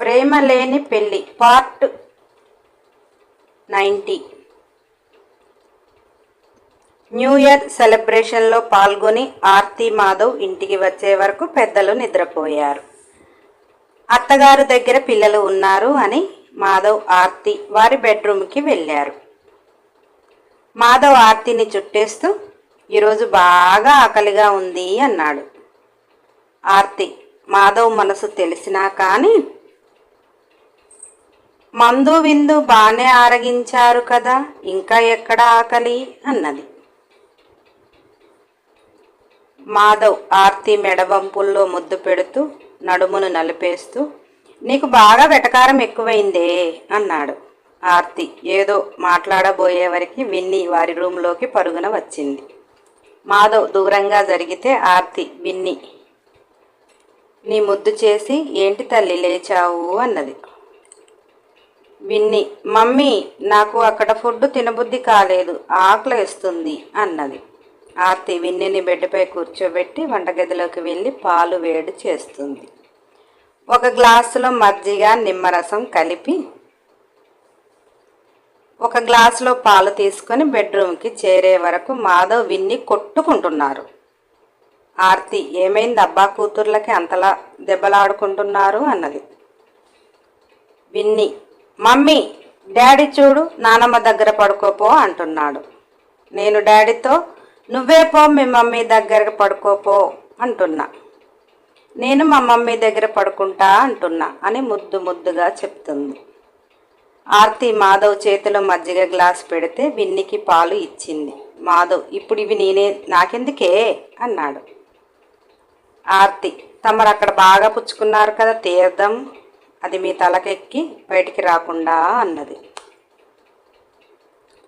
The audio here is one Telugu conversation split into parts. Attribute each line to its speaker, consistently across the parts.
Speaker 1: ప్రేమ లేని పెళ్ళి పార్ట్ 90. న్యూ ఇయర్ సెలబ్రేషన్లో పాల్గొని ఆర్తి మాధవ్ ఇంటికి వచ్చే వరకు పెద్దలు నిద్రపోయారు. అత్తగారు దగ్గర పిల్లలు ఉన్నారు అని మాధవ్ ఆర్తి వారి బెడ్రూమ్కి వెళ్ళారు. మాధవ్ ఆర్తిని చుట్టేస్తూ ఈరోజు బాగా ఆకలిగా ఉంది అన్నాడు. ఆర్తి మాధవ్ మనసు తెలిసినా కానీ మందు విందు బానే ఆరగించారు కదా, ఇంకా ఎక్కడ ఆకలి అన్నది. మాధవ్ ఆర్తి మెడబంపుల్లో ముద్దు పెడుతూ నడుమును నలిపేస్తూ నీకు బాగా వెటకారం ఎక్కువైందే అన్నాడు. ఆర్తి ఏదో మాట్లాడబోయేవరికి విన్ని వారి రూంలోకి పరుగున వచ్చింది. మాధవ్ దూరంగా జరిగితే ఆర్తి విన్ని నీ ముద్దు చేసి ఏంటి తల్లి లేచావు అన్నది. విన్ని మమ్మీ నాకు అక్కడ ఫుడ్ తినబుద్ధి కాలేదు, ఆకలేస్తుంది అన్నది. ఆర్తి విన్నిని బెడ్పై కూర్చోబెట్టి వంటగదిలోకి వెళ్ళి పాలు వేడి చేస్తుంది. ఒక గ్లాసులో మజ్జిగ నిమ్మరసం కలిపి ఒక గ్లాసులో పాలు తీసుకొని బెడ్రూమ్కి చేరే వరకు మాధవ్ విన్ని కొట్టుకుంటున్నారు. ఆర్తి ఏమైంది అబ్బా కూతుర్లకి అంతలా దెబ్బలాడుకుంటున్నారు అన్నది. విన్ని మమ్మీ డాడీ చూడు నానమ్మ దగ్గర పడుకోపో అంటున్నాడు. నేను డాడీతో నువ్వే పో మీ మమ్మీ దగ్గర పడుకోపో అంటున్నా. నేను మా మమ్మీ దగ్గర పడుకుంటా అంటున్నా అని ముద్దు ముద్దుగా చెప్తుంది. ఆర్తి మాధవ్ చేతిలో మజ్జిగ గ్లాస్ పెడితే విన్నికి పాలు ఇచ్చింది. మాధవ్ ఇప్పుడు ఇవి నాకెందుకే అన్నాడు. ఆర్తి తమరు అక్కడ బాగా పుచ్చుకున్నారు కదా తీర్థం, అది మీ తలకెక్కి బయటికి రాకుండా అన్నది.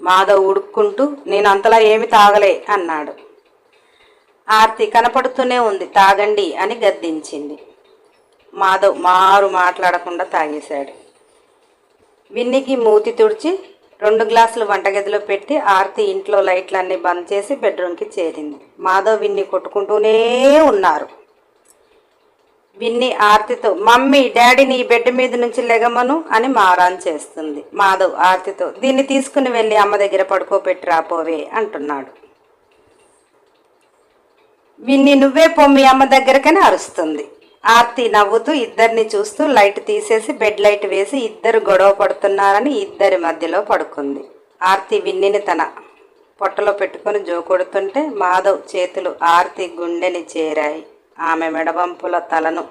Speaker 1: మాధవ్ ఉడుక్కుంటూ నేను అంతలా ఏమి తాగలే అన్నాడు. ఆర్తి కనపడుతూనే ఉంది తాగండి అని గద్దించింది. మాధవ్ మారు మాట్లాడకుండా తాగేశాడు. విన్నికి మూతి తుడిచి 2 గ్లాసులు వంటగదిలో పెట్టి ఆర్తి ఇంట్లో లైట్లన్నీ బంద్ చేసి బెడ్రూమ్కి చేరింది. మాధవ్ విన్ని కొట్టుకుంటూనే ఉన్నారు. విన్ని ఆర్తితో మమ్మీ డాడీని ఈ బెడ్ మీద నుంచి లెగమను అని మారాన్ చేస్తుంది. మాధవ్ ఆర్తితో దీన్ని తీసుకుని వెళ్ళి అమ్మ దగ్గర పడుకోబెట్టి రాపోవే అంటున్నాడు. విన్ని నువ్వే పొమ్మి అమ్మ దగ్గరకని అరుస్తుంది. ఆర్తి నవ్వుతూ ఇద్దరిని చూస్తూ లైట్ తీసేసి బెడ్ లైట్ వేసి ఇద్దరు గొడవ పడుతున్నారని ఇద్దరి మధ్యలో పడుకుంది. ఆర్తి విన్నిని తన పొట్టలో పెట్టుకొని జోకొడుతుంటే మాధవ్ చేతులు ఆర్తి గుండెని చేరాయి. ఆమె మెడవంపుల తలను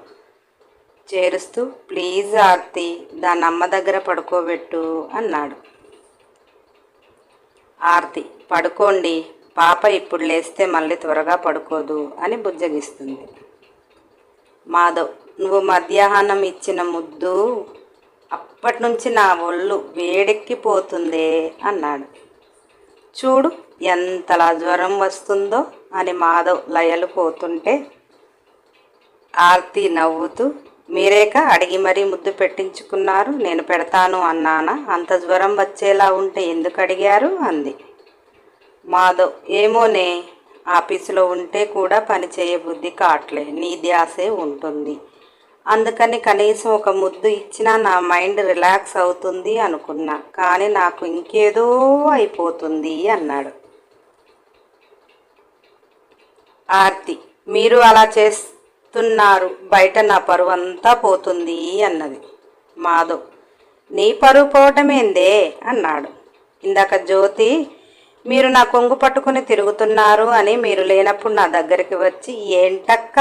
Speaker 1: చేరుస్తూ ప్లీజ్ ఆర్తి దాని అమ్మ దగ్గర పడుకోబెట్టు అన్నాడు. ఆర్తి పడుకోండి పాప ఇప్పుడు లేస్తే మళ్ళీ త్వరగా పడుకోదు అని బుజ్జగిస్తుంది. మాధవ్ నువ్వు మధ్యాహ్నం ఇచ్చిన ముద్దు అప్పటి నుంచి నా ఒళ్ళు వేడెక్కిపోతుందే అన్నాడు. చూడు ఎంతలా జ్వరం వస్తుందో అని మాధవ్ లయలు పోతుంటే ఆర్తి నవ్వుతూ మీరేక అడిగి మరీ ముద్దు పెట్టించుకున్నారు, నేను పెడతాను అన్నానా, అంత జ్వరం వచ్చేలా ఉంటే ఎందుకు అడిగారు అంది. మాధవ్ ఏమోనే ఆఫీసులో ఉంటే కూడా పని చేయబుద్ధి కావట్లే, నీ ధ్యాసే ఉంటుంది, అందుకని కనీసం ఒక ముద్దు ఇచ్చినా నా మైండ్ రిలాక్స్ అవుతుంది అనుకున్నా, కానీ నాకు ఇంకేదో అయిపోతుంది అన్నాడు. ఆర్తి మీరు అలా చేస్తున్నారు, బయట నా పరువు అంతా పోతుంది అన్నది. మాధవ్ నీ పరువు పోవటమేందే అన్నాడు. ఇందాక జ్యోతి మీరు నా కొంగు పట్టుకుని తిరుగుతున్నారు అని మీరు లేనప్పుడు నా దగ్గరికి వచ్చి ఏంటక్క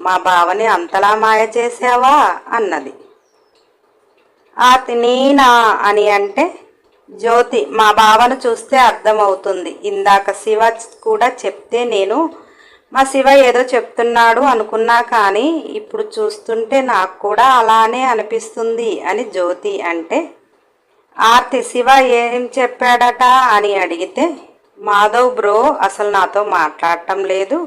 Speaker 1: మా బావని అంతలా మాయ చేసావా అన్నది. ఆర్తి నేనా అని అంటే జ్యోతి మా బావను చూస్తే అర్థమవుతుంది, ఇందాక శివ కూడా చెప్తే నేను మా శివ ఏదో చెప్తున్నాడు అనుకున్నా కానీ ఇప్పుడు చూస్తుంటే నాకు కూడా అలానే అనిపిస్తుంది అని జ్యోతి అంటే ఆర్తి శివ ఏం చెప్పాడట అని అడిగితే మాధవ్ బ్రో అసలు నాతో మాట్లాడటం లేదు,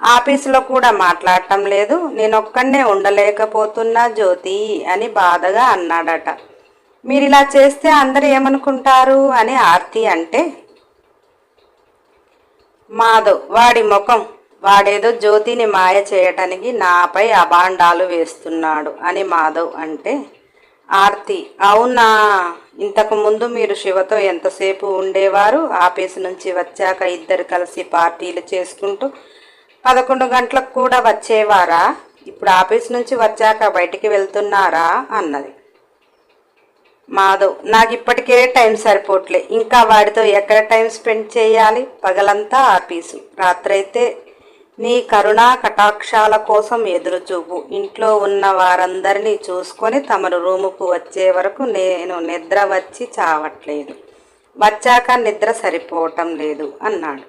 Speaker 1: ఆఫీసులో కూడా మాట్లాడటం లేదు, నేను ఒక్కడే ఉండలేకపోతున్నా జ్యోతి అని బాధగా అన్నాడట. మీరు ఇలా చేస్తే అందరూ ఏమనుకుంటారు అని ఆర్తి అంటే మాధవ్ వాడి ముఖం, వాడేదో జ్యోతిని మాయ చేయటానికి నాపై అభాండాలు వేస్తున్నాడు అని మాధవ్ అంటే ఆర్తి: అవునా, ఇంతకు ముందు మీరు శివతో ఎంతసేపు ఉండేవారు? ఆఫీసు నుంచి వచ్చాక ఇద్దరు కలిసి పార్టీలు చేసుకుంటూ 11 గంటలకు కూడా వచ్చేవారా? ఇప్పుడు ఆఫీస్ నుంచి వచ్చాక బయటికి వెళ్తున్నారా అన్నది. మాధవ్: నాకు ఇప్పటికే టైం సరిపోట్లే, ఇంకా వాడితో ఎక్కడ టైం స్పెండ్ చేయాలి? పగలంతా ఆఫీసు, రాత్రైతే నీ కరుణా కటాక్షాల కోసం ఎదురుచూపు. ఇంట్లో ఉన్న వారందరినీ చూసుకొని తమరు రూముకు వచ్చే వరకు నేను నిద్ర వచ్చి చావట్లేదు, వచ్చాక నిద్ర సరిపోవటం లేదు అన్నాడు.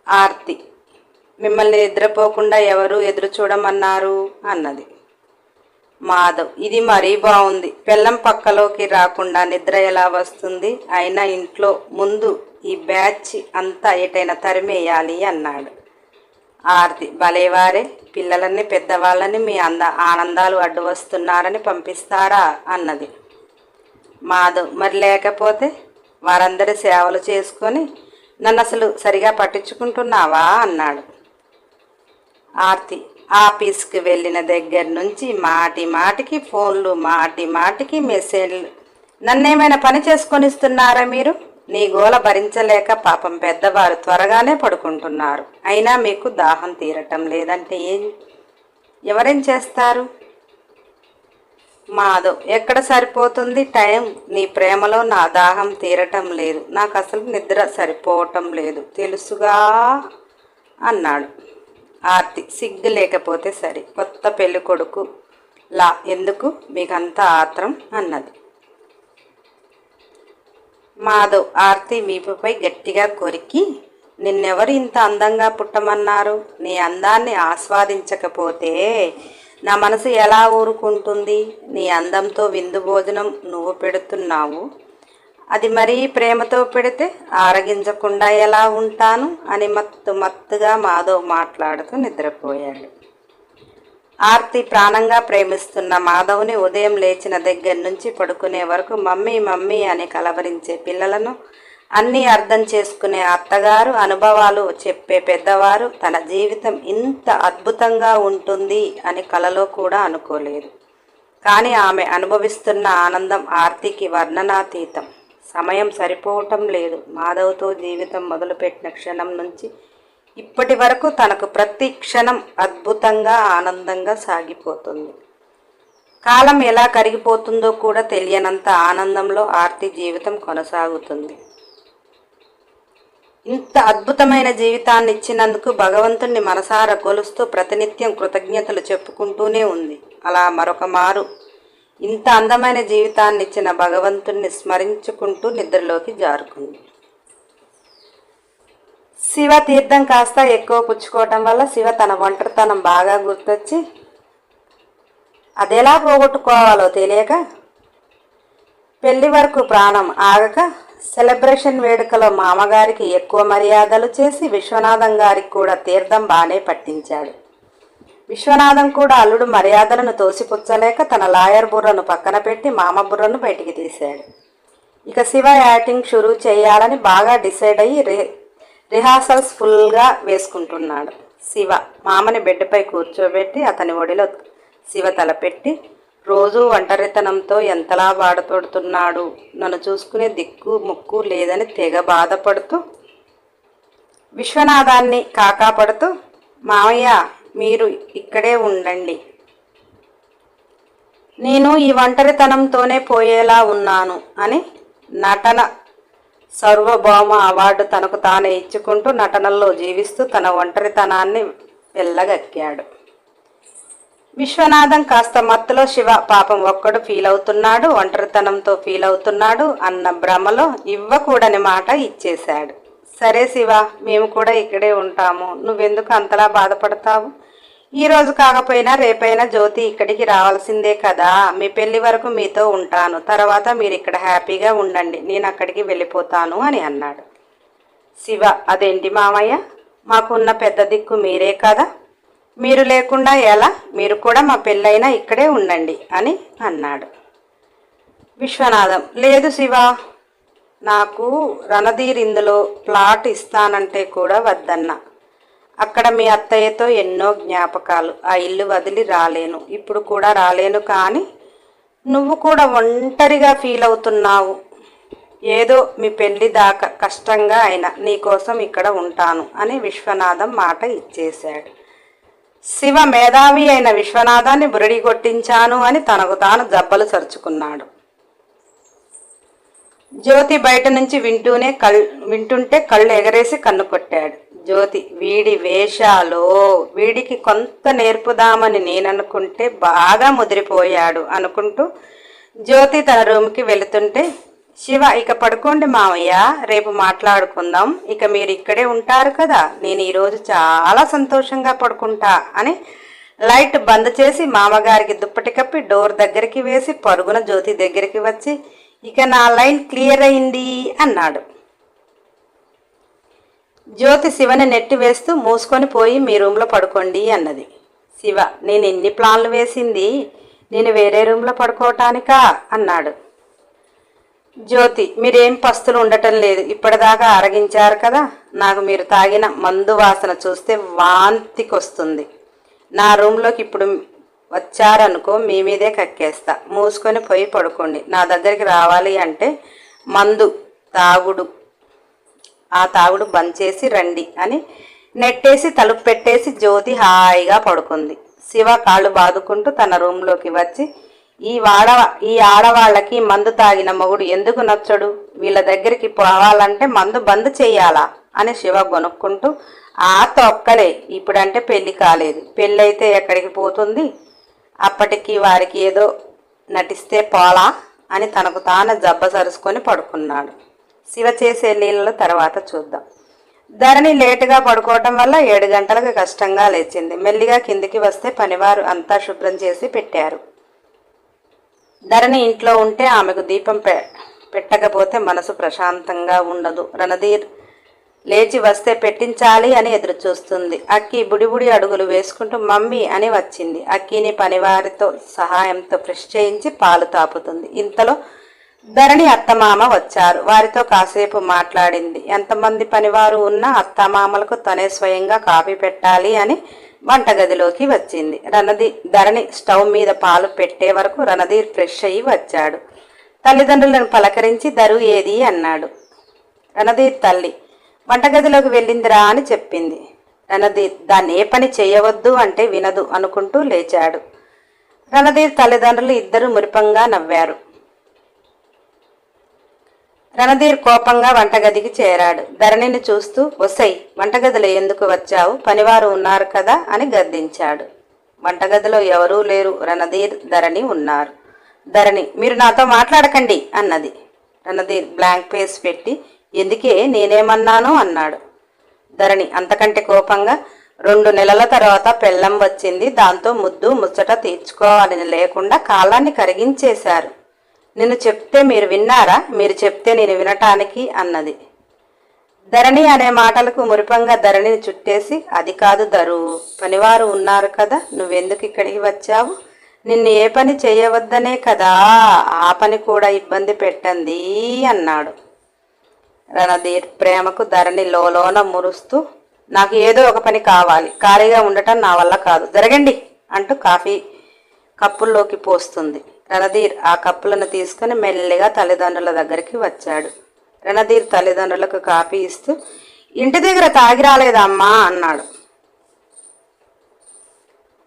Speaker 1: ఆర్తి: మిమ్మల్ని నిద్రపోకుండా ఎవరు ఎదురు చూడమన్నారు అన్నది. మాధవ్: ఇది మరీ బాగుంది, పెళ్ళం పక్కలోకి రాకుండా నిద్ర ఎలా వస్తుంది? అయినా ఇంట్లో ముందు ఈ బ్యాచ్ అంతా ఎటైనా తరిమేయాలి అన్నాడు. ఆర్తి: భలేవారే, పిల్లలని పెద్దవాళ్ళని మీ ఆనందాలు అడ్డు వస్తున్నారని పంపిస్తారా అన్నది. మాధవ్: మరి లేకపోతే వారందరి సేవలు చేసుకొని నన్ను అసలు సరిగా పట్టించుకుంటున్నావా అన్నాడు. ఆర్తి: ఆఫీస్కి వెళ్ళిన దగ్గర నుంచి మాటి మాటికి ఫోన్లు, మాటి మాటికి మెసేజ్లు. నన్నేమైనా పని చేసుకొనిస్తున్నారా మీరు? నీ గోల భరించలేక పాపం పెద్దవారు త్వరగానే పడుకుంటున్నారు, అయినా మీకు దాహం తీరటం లేదంటే ఎవరేం చేస్తారు? మాధవ్: ఎక్కడ సరిపోతుంది టైం? నీ ప్రేమలో నా దాహం తీరటం లేదు, నాకు అసలు నిద్ర సరిపోవటం లేదు తెలుసుగా అన్నాడు. ఆర్తి: సిగ్గు లేకపోతే సరే, కొత్త పెళ్లి కొడుకు లా ఎందుకు మీకంత ఆత్రం అన్నది. మాధవ్ ఆర్తి వీపుపై గట్టిగా కొరికి: నిన్నెవరు ఇంత అందంగా పుట్టమన్నారు? నీ అందాన్ని ఆస్వాదించకపోతే నా మనసు ఎలా ఊరుకుంటుంది? నీ అందంతో విందు భోజనం నువ్వు పెడుతున్నావు, అది మరీ ప్రేమతో పెడితే ఆరగించకుండా ఎలా ఉంటాను అని మత్తుగా మాధవ్ మాట్లాడుతూ నిద్రపోయాడు. ఆర్తి ప్రాణంగా ప్రేమిస్తున్న మాధవ్ని ఉదయం లేచిన దగ్గర నుంచి పడుకునే వరకు మమ్మీ మమ్మీ అని కలవరించే పిల్లలను, అన్నీ అర్థం చేసుకునే అత్తగారు, అనుభవాలు చెప్పే పెద్దవారు, తన జీవితం ఇంత అద్భుతంగా ఉంటుంది అని కలలో కూడా అనుకోలేదు. కానీ ఆమె అనుభవిస్తున్న ఆనందం ఆర్తికి వర్ణనాతీతం. సమయం సరిపోవటం లేదు. మాధవ్తో జీవితం మొదలుపెట్టిన క్షణం నుంచి ఇప్పటి వరకు తనకు ప్రతి క్షణం అద్భుతంగా ఆనందంగా సాగిపోతుంది. కాలం ఎలా కరిగిపోతుందో కూడా తెలియనంత ఆనందంలో ఆర్తి జీవితం కొనసాగుతుంది. ఇంత అద్భుతమైన జీవితాన్ని ఇచ్చినందుకు భగవంతుణ్ణి మనసారా కొలుస్తూ ప్రతినిత్యం కృతజ్ఞతలు చెప్పుకుంటూనే ఉంది. అలా మరొక మారు ఇంత అందమైన జీవితాన్ని ఇచ్చిన భగవంతుణ్ణి స్మరించుకుంటూ నిద్రలోకి జారుకుంది. శివ తీర్థం కాస్త ఎక్కువ పుచ్చుకోవటం వల్ల శివ తన ఒంటరితనం బాగా గుర్తొచ్చి అదెలా పోగొట్టుకోవాలో తెలియక పెళ్లి వరకు ప్రాణం ఆగక సెలబ్రేషన్ వేడుకలో మామగారికి ఎక్కువ మర్యాదలు చేసి విశ్వనాథం గారికి కూడా తీర్థం బాగానే పట్టించాడు. విశ్వనాథం కూడా అల్లుడు మర్యాదలను తోసిపుచ్చలేక తన లాయర్ బుర్రను పక్కన పెట్టి మామ బుర్రను బయటికి తీశాడు. ఇక శివ యాక్టింగ్ షురూ చేయాలని బాగా డిసైడ్ అయ్యి రిహార్సల్స్ ఫుల్గా వేసుకుంటున్నాడు. శివ మామని బెడ్పై కూర్చోబెట్టి అతని ఒడిలో శివ తలపెట్టి, రోజు ఒంటరితనంతో ఎంతలా బాధపడుతున్నాడు, నన్ను చూసుకునే దిక్కు ముక్కు లేదని తెగ బాధపడుతూ విశ్వనాథాన్ని కాకాపడుతూ, మామయ్య మీరు ఇక్కడే ఉండండి, నేను ఈ ఒంటరితనంతోనే పోయేలా ఉన్నాను అని నటన సార్వభౌమ అవార్డు తనకు తానే ఇచ్చుకుంటూ నటనల్లో జీవిస్తూ తన ఒంటరితనాన్ని వెళ్ళగక్కాడు. విశ్వనాథం కాస్త మత్తులో శివ పాపం ఒక్కడు ఫీల్ అవుతున్నాడు, ఒంటరితనంతో ఫీల్ అవుతున్నాడు అన్న భ్రమలో ఇవ్వకూడని మాట ఇచ్చేశాడు. సరే శివ, మేము కూడా ఇక్కడే ఉంటాము, నువ్వెందుకు అంతలా బాధపడతావు? ఈరోజు కాకపోయినా రేపైనా జ్యోతి ఇక్కడికి రావాల్సిందే కదా, మీ పెళ్లి వరకు మీతో ఉంటాను, తర్వాత మీరు ఇక్కడ హ్యాపీగా ఉండండి, నేను అక్కడికి వెళ్ళిపోతాను అని అన్నాడు. శివ, అదేంటి మామయ్య, మాకున్న పెద్ద దిక్కు మీరే కదా, మీరు లేకుండా ఎలా, మీరు కూడా మా పెళ్ళైనా ఇక్కడే ఉండండి అని అన్నాడు. విశ్వనాథం, లేదు శివ, నాకు రణధీర్ ఇందులో ప్లాట్ ఇస్తానంటే కూడా వద్దన్నా, అక్కడ మీ అత్తయ్యతో ఎన్నో జ్ఞాపకాలు. ఆ ఇల్లు వదిలి రాలేను, ఇప్పుడు కూడా రాలేను. కానీ నువ్వు కూడా ఒంటరిగా ఫీల్ అవుతున్నావు. ఏదో మీ పెళ్లి దాకా కష్టంగా అయినా నీకోసం ఇక్కడ ఉంటాను అని విశ్వనాథం మాట ఇచ్చేశాడు. శివ మేధావి అయిన విశ్వనాథాన్ని బురడి కొట్టించాను అని తనకు తాను జబ్బలు సరుచుకున్నాడు. జ్యోతి బయట నుంచి వింటుంటే కళ్ళు ఎగరేసి కన్ను కొట్టాడు. జ్యోతి, వీడి వేషాలో వీడికి కొంత నేర్పుదామని నేననుకుంటే బాగా ముదిరిపోయాడు అనుకుంటూ జ్యోతి తన రూమ్కి వెళుతుంటే, శివ, ఇక పడుకోండి మావయ్య, రేపు మాట్లాడుకుందాం. ఇక మీరు ఇక్కడే ఉంటారు కదా, నేను ఈరోజు చాలా సంతోషంగా పడుకుంటా అని లైట్ బంద్ చేసి మామగారికి దుప్పటి కప్పి డోర్ దగ్గరికి వేసి పరుగున జ్యోతి దగ్గరికి వచ్చి, ఇక నా లైన్ క్లియర్ అయింది అన్నాడు. జ్యోతి శివని నెట్టి వేస్తూ మూసుకొని పోయి మీ రూమ్లో పడుకోండి అన్నది. శివ, నేను ఎన్ని ప్లాన్లు వేసింది, నేను వేరే రూమ్లో పడుకోవటానికా అన్నాడు. జ్యోతి, మీరేం పస్తులు ఉండటం లేదు, ఇప్పటిదాకా అరగించారు కదా, నాకు మీరు తాగిన మందు వాసన చూస్తే వాంతికొస్తుంది. నా రూమ్లోకి ఇప్పుడు వచ్చారనుకో, మీ మీదే కక్కేస్తా. మూసుకొని పోయి పడుకోండి. నా దగ్గరికి రావాలి అంటే మందు తాగుడు బంద్ చేసి రండి అని నెట్టేసి తలుపు పెట్టేసి జ్యోతి హాయిగా పడుకుంది. శివ కాళ్ళు బాదుకుంటూ తన రూమ్లోకి వచ్చి, ఈ ఆడవాళ్ళకి మందు తాగిన మొగుడు ఎందుకు నచ్చడు, వీళ్ళ దగ్గరికి పోవాలంటే మందు బంద్ చెయ్యాలా అని శివ గొనుక్కుంటూ, తొక్కలే, ఇప్పుడంటే పెళ్లి కాలేదు, పెళ్ళైతే ఎక్కడికి పోతుంది, అప్పటికి వారికి ఏదో నటిస్తే పోలా అని తనకు తాను జబ్బ సరుసుకొని పడుకున్నాడు. శివ చేసే లీలలు తర్వాత చూద్దాం. ధరణి లేటుగా పడుకోవటం వల్ల 7 గంటలకు కష్టంగా లేచింది. మెల్లిగా కిందికి వస్తే పనివారు అంతా శుభ్రం చేసి పెట్టారు. ధరణి ఇంట్లో ఉంటే ఆమెకు దీపం పెట్టకపోతే మనసు ప్రశాంతంగా ఉండదు. రణధీర్ లేచి వస్తే పెట్టించాలి అని ఎదురు చూస్తుంది. అక్కి బుడిబుడి అడుగులు వేసుకుంటూ మమ్మీ అని వచ్చింది. అక్కిని పనివారితో సహాయంతో ఫ్రెష్ చేయించి పాలు తాపుతుంది. ఇంతలో ధరణి అత్తమామ వచ్చారు. వారితో కాసేపు మాట్లాడింది. ఎంతమంది పనివారు ఉన్నా అత్తమామలకు తనే స్వయంగా కాఫీ పెట్టాలి అని వంటగదిలోకి వచ్చింది. ధరణి స్టవ్ మీద పాలు పెట్టే వరకు రణధీర్ ఫ్రెష్ అయ్యి వచ్చాడు. తల్లిదండ్రులను పలకరించి దరు ఏది అన్నాడు. రణధీర్ తల్లి వంటగదిలోకి వెళ్ళిందిరా అని చెప్పింది. రణధీర్ దాన్ని ఏ పని చేయవద్దు అంటే వినదు అనుకుంటూ లేచాడు. రణధీర్ తల్లిదండ్రులు ఇద్దరు మురిపంగా నవ్వారు. రణధీర్ కోపంగా వంటగదికి చేరాడు. ధరణిని చూస్తూ, ఒసై, వంటగదిలో ఎందుకు వచ్చావు, పనివారు ఉన్నారు కదా అని గద్దించాడు. వంటగదిలో ఎవరూ లేరు, రణధీర్ ధరణి ఉన్నారు. ధరణి, మీరు నాతో మాట్లాడకండి అన్నది. రణధీర్ బ్లాంక్ ఫేస్ పెట్టి, ఎందుకే, నేనేమన్నాను అన్నాడు. ధరణి అంతకంటే కోపంగా, 2 నెలల తర్వాత పెళ్ళం వచ్చింది, దాంతో ముద్దు ముచ్చట తీర్చుకోవాలని లేకుండా కాలాన్ని కరిగించేశారు. నిన్ను చెప్తే మీరు విన్నారా, మీరు చెప్తే నేను వినటానికి అన్నది. ధరణి అనే మాటలకు మురిపంగా ధరణిని చుట్టేసి, అది కాదు ధరు, పనివారు ఉన్నారు కదా, నువ్వెందుకు ఇక్కడికి వచ్చావు, నిన్ను ఏ పని చేయవద్దనే కదా, ఆ పని కూడా ఇబ్బంది పెట్టండి అన్నాడు. రణధీర్ ప్రేమకు ధరణి లోన మురుస్తూ, నాకు ఏదో ఒక పని కావాలి, ఖాళీగా ఉండటం నా వల్ల కాదు, జరగండి అంటూ కాఫీ కప్పుల్లోకి పోస్తుంది. రణధీర్ ఆ కప్పులను తీసుకుని మెల్లిగా తల్లిదండ్రుల దగ్గరికి వచ్చాడు. రణధీర్ తల్లిదండ్రులకు కాఫీ ఇస్తూ, ఇంటి దగ్గర తాగి రాలేదమ్మా అన్నాడు.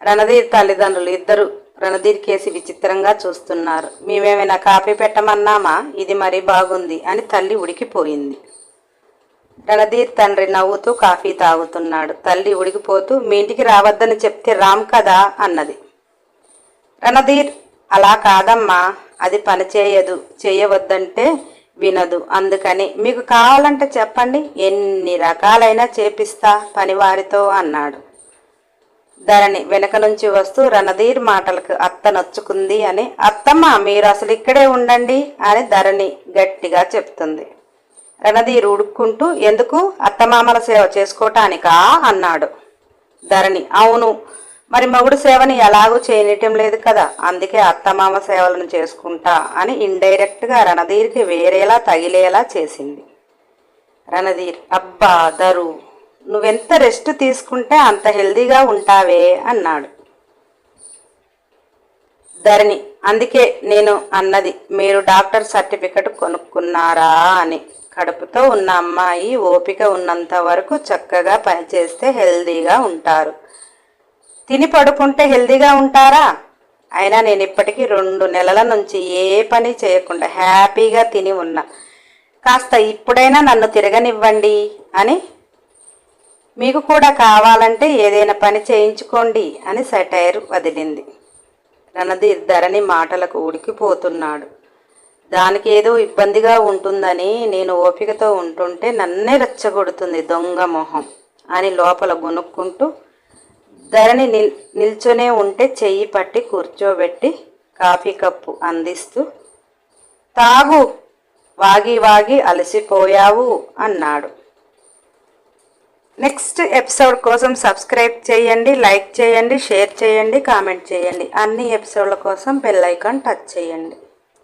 Speaker 1: రణధీర్ తల్లిదండ్రులు ఇద్దరు రణధీర్ కేసి విచిత్రంగా చూస్తున్నారు. మేమేమైనా కాఫీ పెట్టమన్నామా, ఇది మరీ బాగుంది అని తల్లి ఉడికిపోయింది. రణధీర్ తండ్రి నవ్వుతూ కాఫీ తాగుతున్నాడు. తల్లి ఉడికిపోతూ, మీ ఇంటికి రావద్దని చెప్తే రామ్ కదా అన్నది. రణధీర్, అలా కాదమ్మా, అది పని చేయవద్దంటే వినదు, అందుకని మీకు కావాలంటే చెప్పండి, ఎన్ని రకాలైనా చేపిస్తా పనివారితో అన్నాడు. ధరణి వెనక నుంచి వస్తూ రణధీర్ మాటలకు అత్త నొచ్చుకుంది అని, అత్తమ్మ మీరు అసలు ఇక్కడే ఉండండి అని ధరణి గట్టిగా చెప్తుంది. రణధీర్ ఉడుక్కుంటూ, ఎందుకు, అత్తమామల సేవ చేసుకోవటానికా అన్నాడు. ధరణి, అవును, మరి మొగుడు సేవని ఎలాగూ చేయనియటం లేదు కదా, అందుకే అత్తమామ సేవలను చేసుకుంటా అని ఇండైరెక్ట్గా రణధీర్కి వేరేలా తగిలేలా చేసింది. రణధీర్, అబ్బా ధరు, నువ్వెంత రెస్ట్ తీసుకుంటే అంత హెల్దీగా ఉంటావే అన్నాడు. ధరణి: అందుకే నేను అన్నది మీరు డాక్టర్ సర్టిఫికెట్ కొనుక్కున్నారా అని. కడుపుతో ఉన్న అమ్మాయి ఓపిక ఉన్నంత వరకు చక్కగా పనిచేస్తే హెల్దీగా ఉంటారు. తిని పడుకుంటే హెల్దీగా ఉంటారా? అయినా నేను ఇప్పటికీ 2 నెలల నుంచి ఏ పని చేయకుండా హ్యాపీగా తిని ఉన్నా. కాస్త ఇప్పుడైనా నన్ను తిరగనివ్వండి అని. మీకు కూడా కావాలంటే ఏదైనా పని చేయించుకోండి అని సెటైర్ వదిలింది. రణధీర్ ధరణి మాటలకు ఉడికిపోతున్నాడు. దానికి ఏదో ఇబ్బందిగా ఉంటుందని నేను ఓపికతో ఉంటుంటే నన్నే రెచ్చగొడుతుంది దొంగ మొహం అని లోపల గొనుక్కుంటూ ధరణి నిల్చొనే ఉంటే చెయ్యి పట్టి కూర్చోబెట్టి కాఫీ కప్పు అందిస్తూ తాగు, వాగి వాగి అలసిపోయావు అన్నాడు. నెక్స్ట్ ఎపిసోడ్ కోసం సబ్స్క్రైబ్ చేయండి, లైక్ చేయండి, షేర్ చేయండి, కామెంట్ చేయండి. అన్ని ఎపిసోడ్ల కోసం బెల్ ఐకాన్ టచ్ చేయండి.